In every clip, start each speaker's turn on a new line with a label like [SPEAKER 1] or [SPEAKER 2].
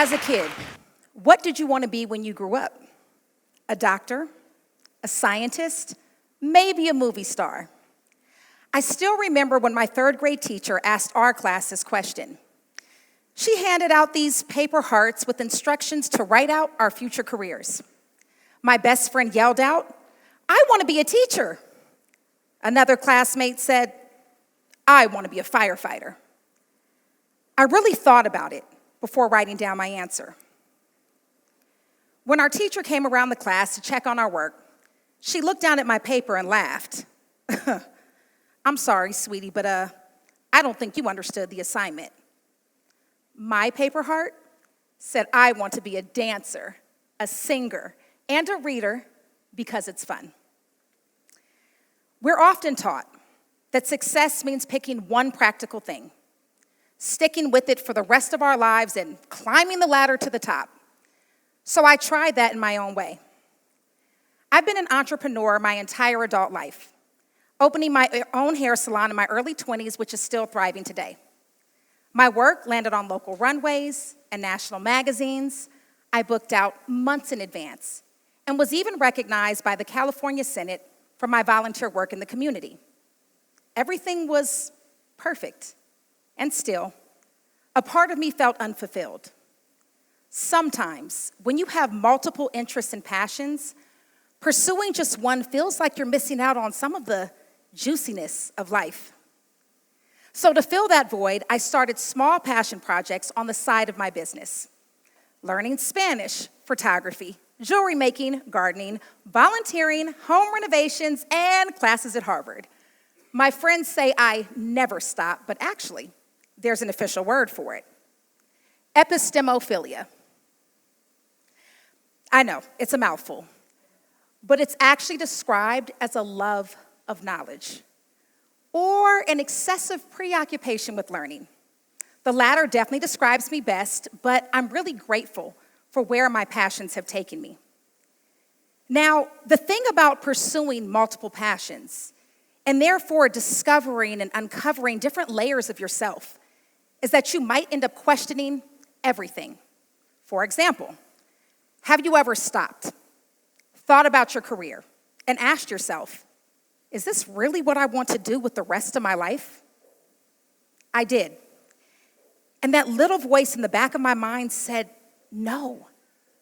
[SPEAKER 1] As a kid, what did you want to be when you grew up? A doctor? A scientist? Maybe a movie star? I still remember when my third grade teacher asked our class this question. She handed out these paper hearts with instructions to write out our future careers. My best friend yelled out, "I want to be a teacher." Another classmate said, "I want to be a firefighter." I really thought about it before writing down my answer. When our teacher came around the class to check on our work, she looked down at my paper and laughed. "I'm sorry, sweetie, but I don't think you understood the assignment." My paper heart said I want to be a dancer, a singer, and a reader because it's fun. We're often taught that success means picking one practical thing, sticking with it for the rest of our lives and climbing the ladder to the top. So I tried that in my own way. I've been an entrepreneur my entire adult life, opening my own hair salon in my early 20s, which is still thriving today. My work landed on local runways and national magazines. I booked out months in advance and was even recognized by the California Senate for my volunteer work in the community. Everything was perfect, and still, a part of me felt unfulfilled. Sometimes, when you have multiple interests and passions, pursuing just one feels like you're missing out on some of the juiciness of life. So to fill that void, I started small passion projects on the side of my business. Learning Spanish, photography, jewelry making, gardening, volunteering, home renovations, and classes at Harvard. My friends say I never stop, but actually, there's an official word for it. Epistemophilia. I know, it's a mouthful, but it's actually described as a love of knowledge or an excessive preoccupation with learning. The latter definitely describes me best, but I'm really grateful for where my passions have taken me. Now, the thing about pursuing multiple passions, and therefore discovering and uncovering different layers of yourself, is that you might end up questioning everything. For example, have you ever stopped, thought about your career, and asked yourself, is this really what I want to do with the rest of my life? I did. And that little voice in the back of my mind said, no,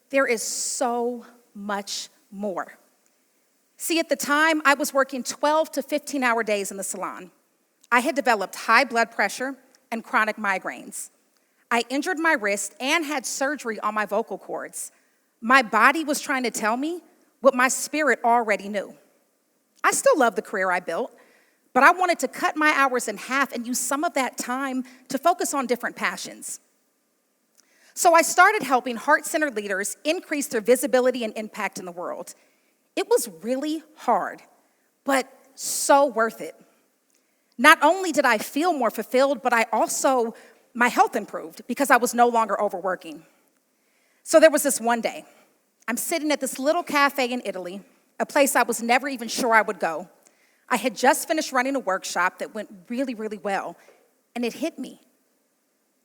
[SPEAKER 1] there is so much more. See, at the time, I was working 12 to 15-hour days in the salon. I had developed high blood pressure and chronic migraines. I injured my wrist and had surgery on my vocal cords. My body was trying to tell me what my spirit already knew. I still love the career I built, but I wanted to cut my hours in half and use some of that time to focus on different passions. So I started helping heart-centered leaders increase their visibility and impact in the world. It was really hard, but so worth it. Not only did I feel more fulfilled, but my health improved because I was no longer overworking. So there was this one day. I'm sitting at this little cafe in Italy, a place I was never even sure I would go. I had just finished running a workshop that went really, really well, and it hit me.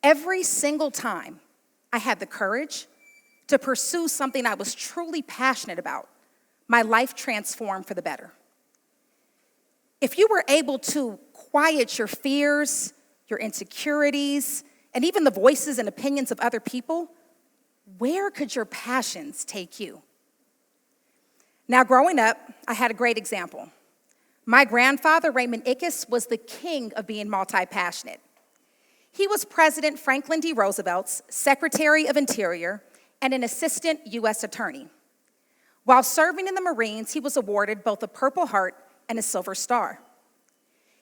[SPEAKER 1] Every single time I had the courage to pursue something I was truly passionate about, my life transformed for the better. If you were able to quiet your fears, your insecurities, and even the voices and opinions of other people, where could your passions take you? Now, growing up, I had a great example. My grandfather, Raymond Ickes, was the king of being multi-passionate. He was President Franklin D. Roosevelt's Secretary of Interior and an assistant U.S. attorney. While serving in the Marines, he was awarded both a Purple Heart and a Silver Star.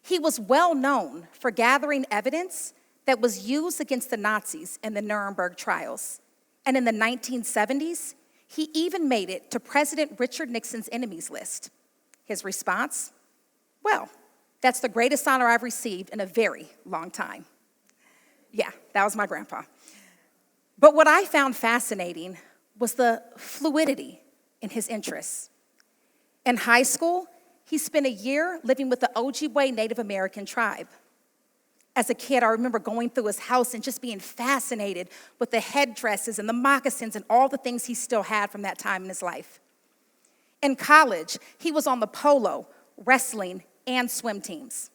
[SPEAKER 1] He was well known for gathering evidence that was used against the Nazis in the Nuremberg trials. And in the 1970s, he even made it to President Richard Nixon's enemies list. His response? Well, that's the greatest honor I've received in a very long time. Yeah, that was my grandpa. But what I found fascinating was the fluidity in his interests. In high school, he spent a year living with the Ojibwe Native American tribe. As a kid, I remember going through his house and just being fascinated with the headdresses and the moccasins and all the things he still had from that time in his life. In college, he was on the polo, wrestling, and swim teams.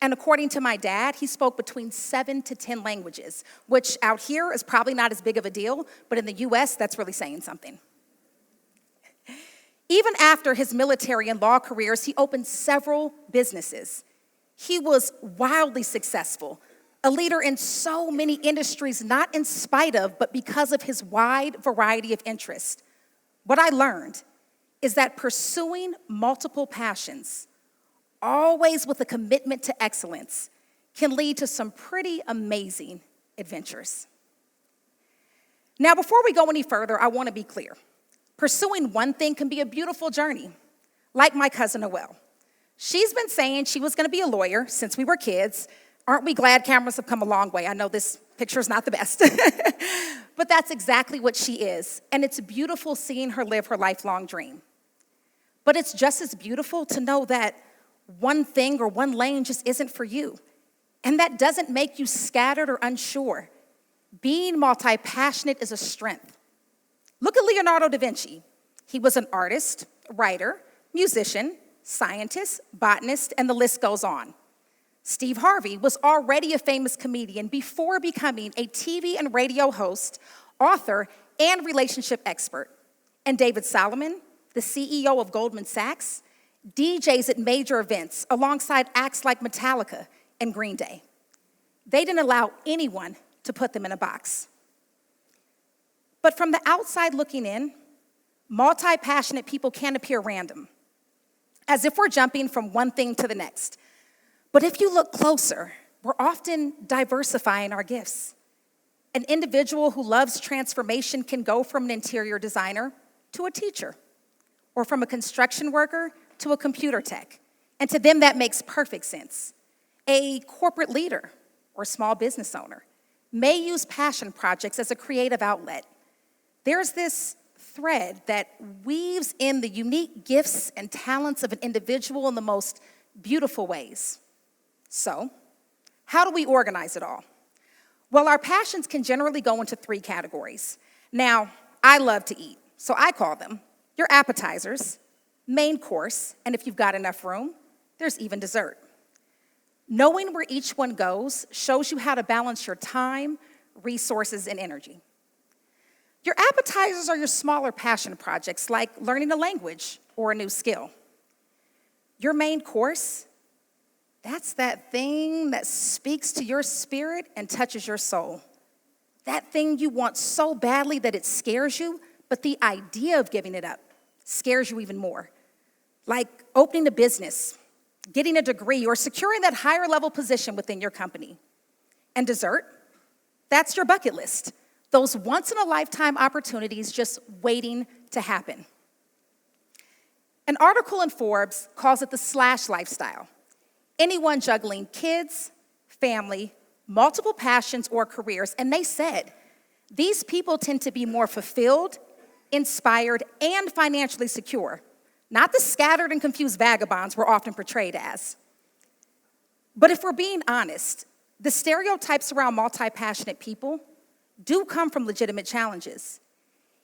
[SPEAKER 1] And according to my dad, he spoke between 7 to 10 languages, which out here is probably not as big of a deal, but in the US, that's really saying something. Even after his military and law careers, he opened several businesses. He was wildly successful, a leader in so many industries, not in spite of, but because of his wide variety of interests. What I learned is that pursuing multiple passions, always with a commitment to excellence, can lead to some pretty amazing adventures. Now, before we go any further, I want to be clear. Pursuing one thing can be a beautiful journey, like my cousin Noelle. She's been saying she was going to be a lawyer since we were kids. Aren't we glad cameras have come a long way? I know this picture is not the best, but that's exactly what she is, and it's beautiful seeing her live her lifelong dream. But it's just as beautiful to know that one thing or one lane just isn't for you, and that doesn't make you scattered or unsure. Being multi-passionate is a strength. Look at Leonardo da Vinci. He was an artist, writer, musician, scientist, botanist, and the list goes on. Steve Harvey was already a famous comedian before becoming a TV and radio host, author, and relationship expert. And David Solomon, the CEO of Goldman Sachs, DJs at major events alongside acts like Metallica and Green Day. They didn't allow anyone to put them in a box. But from the outside looking in, multi-passionate people can appear random, as if we're jumping from one thing to the next. But if you look closer, we're often diversifying our gifts. An individual who loves transformation can go from an interior designer to a teacher, or from a construction worker to a computer tech. And to them, that makes perfect sense. A corporate leader or small business owner may use passion projects as a creative outlet. There's this thread that weaves in the unique gifts and talents of an individual in the most beautiful ways. So, how do we organize it all? Well, our passions can generally go into 3 categories. Now, I love to eat, so I call them your appetizers, main course, and if you've got enough room, there's even dessert. Knowing where each one goes shows you how to balance your time, resources, and energy. Your appetizers are your smaller passion projects, like learning a language or a new skill. Your main course, that's that thing that speaks to your spirit and touches your soul. That thing you want so badly that it scares you, but the idea of giving it up scares you even more. Like opening a business, getting a degree, or securing that higher level position within your company. And dessert, that's your bucket list. Those once-in-a-lifetime opportunities just waiting to happen. An article in Forbes calls it the slash lifestyle. Anyone juggling kids, family, multiple passions, or careers. And they said, these people tend to be more fulfilled, inspired, and financially secure. Not the scattered and confused vagabonds we're often portrayed as. But if we're being honest, the stereotypes around multi-passionate people do come from legitimate challenges.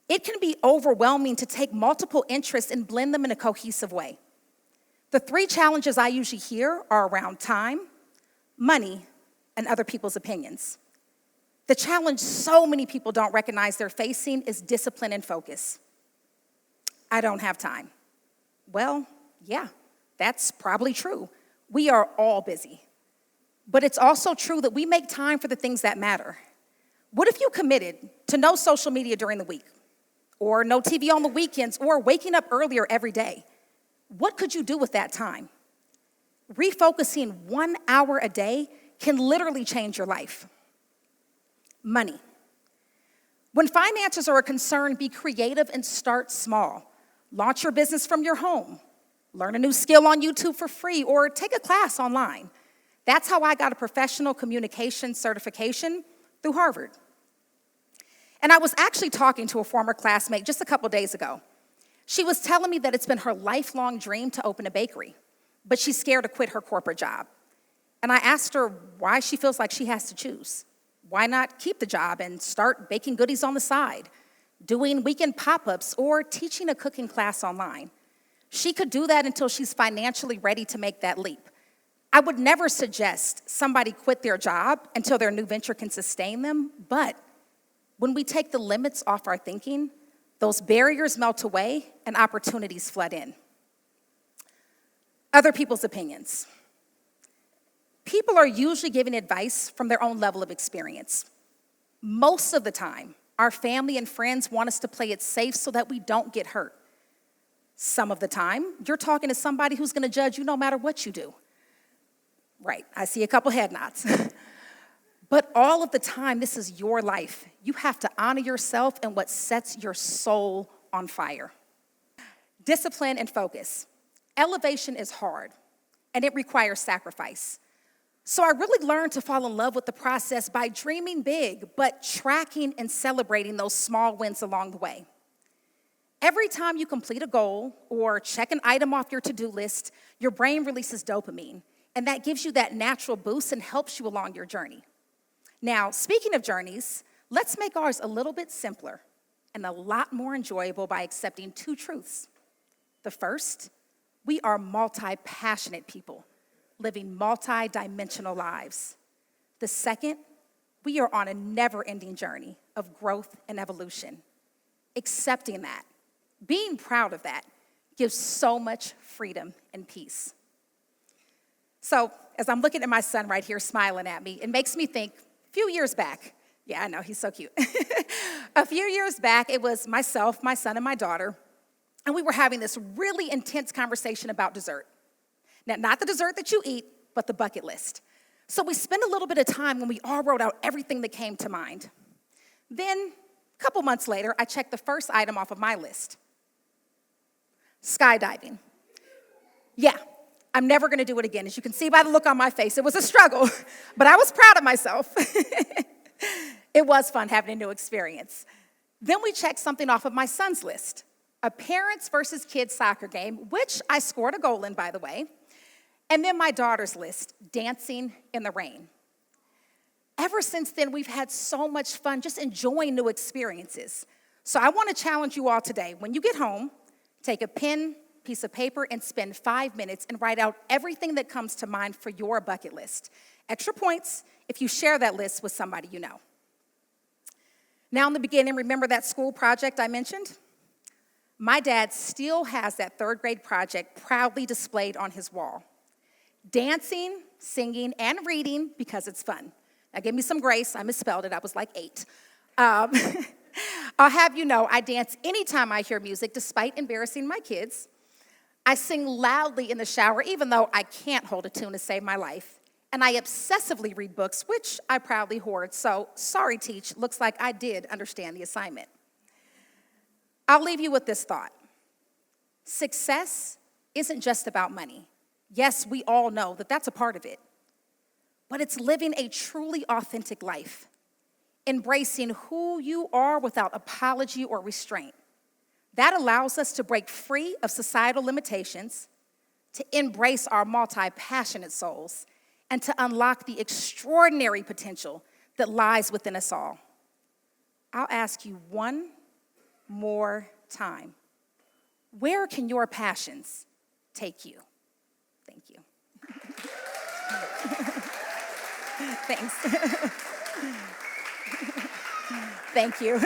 [SPEAKER 1] It can be overwhelming to take multiple interests and blend them in a cohesive way. The 3 challenges I usually hear are around time, money, and other people's opinions. The challenge so many people don't recognize they're facing is discipline and focus. I don't have time. Well, yeah, that's probably true. We are all busy. But it's also true that we make time for the things that matter. What if you committed to no social media during the week, or no TV on the weekends, or waking up earlier every day? What could you do with that time? Refocusing 1 hour a day can literally change your life. Money. When finances are a concern, be creative and start small. Launch your business from your home. Learn a new skill on YouTube for free, or take a class online. That's how I got a professional communication certification through Harvard. And I was actually talking to a former classmate just a couple days ago. She was telling me that it's been her lifelong dream to open a bakery, but she's scared to quit her corporate job. And I asked her why she feels like she has to choose. Why not keep the job and start baking goodies on the side, doing weekend pop-ups, or teaching a cooking class online? She could do that until she's financially ready to make that leap. I would never suggest somebody quit their job until their new venture can sustain them, but when we take the limits off our thinking, those barriers melt away and opportunities flood in. Other people's opinions. People are usually giving advice from their own level of experience. Most of the time, our family and friends want us to play it safe so that we don't get hurt. Some of the time, you're talking to somebody who's gonna judge you no matter what you do. Right, I see a couple head nods. But all of the time, this is your life. You have to honor yourself and what sets your soul on fire. Discipline and focus. Elevation is hard, and it requires sacrifice. So I really learned to fall in love with the process by dreaming big, but tracking and celebrating those small wins along the way. Every time you complete a goal or check an item off your to-do list, your brain releases dopamine, and that gives you that natural boost and helps you along your journey. Now, speaking of journeys, let's make ours a little bit simpler and a lot more enjoyable by accepting two truths. The first, we are multi-passionate people living multi-dimensional lives. The second, we are on a never-ending journey of growth and evolution. Accepting that, being proud of that, gives so much freedom and peace. So, as I'm looking at my son right here smiling at me, it makes me think, a few years back, yeah, I know, he's so cute. A few years back, it was myself, my son, and my daughter, and we were having this really intense conversation about dessert. Now, not the dessert that you eat, but the bucket list. So we spent a little bit of time when we all wrote out everything that came to mind. Then, a couple months later, I checked the first item off of my list. Skydiving. Yeah, I'm never gonna do it again. As you can see by the look on my face, it was a struggle, but I was proud of myself. It was fun having a new experience. Then we checked something off of my son's list, a parents versus kids soccer game, which I scored a goal in, by the way. And then my daughter's list, dancing in the rain. Ever since then, we've had so much fun just enjoying new experiences. So I want to challenge you all today. When you get home, take a pen, piece of paper, and spend 5 minutes and write out everything that comes to mind for your bucket list. Extra points if you share that list with somebody you know. Now in the beginning, remember that school project I mentioned? My dad still has that third grade project proudly displayed on his wall. Dancing, singing, and reading because it's fun. Now give me some grace, I misspelled it, I was like 8. I'll have you know, I dance anytime I hear music, despite embarrassing my kids. I sing loudly in the shower, even though I can't hold a tune to save my life. And I obsessively read books, which I proudly hoard. So, sorry, Teach, looks like I did understand the assignment. I'll leave you with this thought. Success isn't just about money. Yes, we all know that that's a part of it. But it's living a truly authentic life, embracing who you are without apology or restraint. That allows us to break free of societal limitations, to embrace our multi-passionate souls, and to unlock the extraordinary potential that lies within us all. I'll ask you one more time. Where can your passions take you? Thank you. Thanks. Thank you.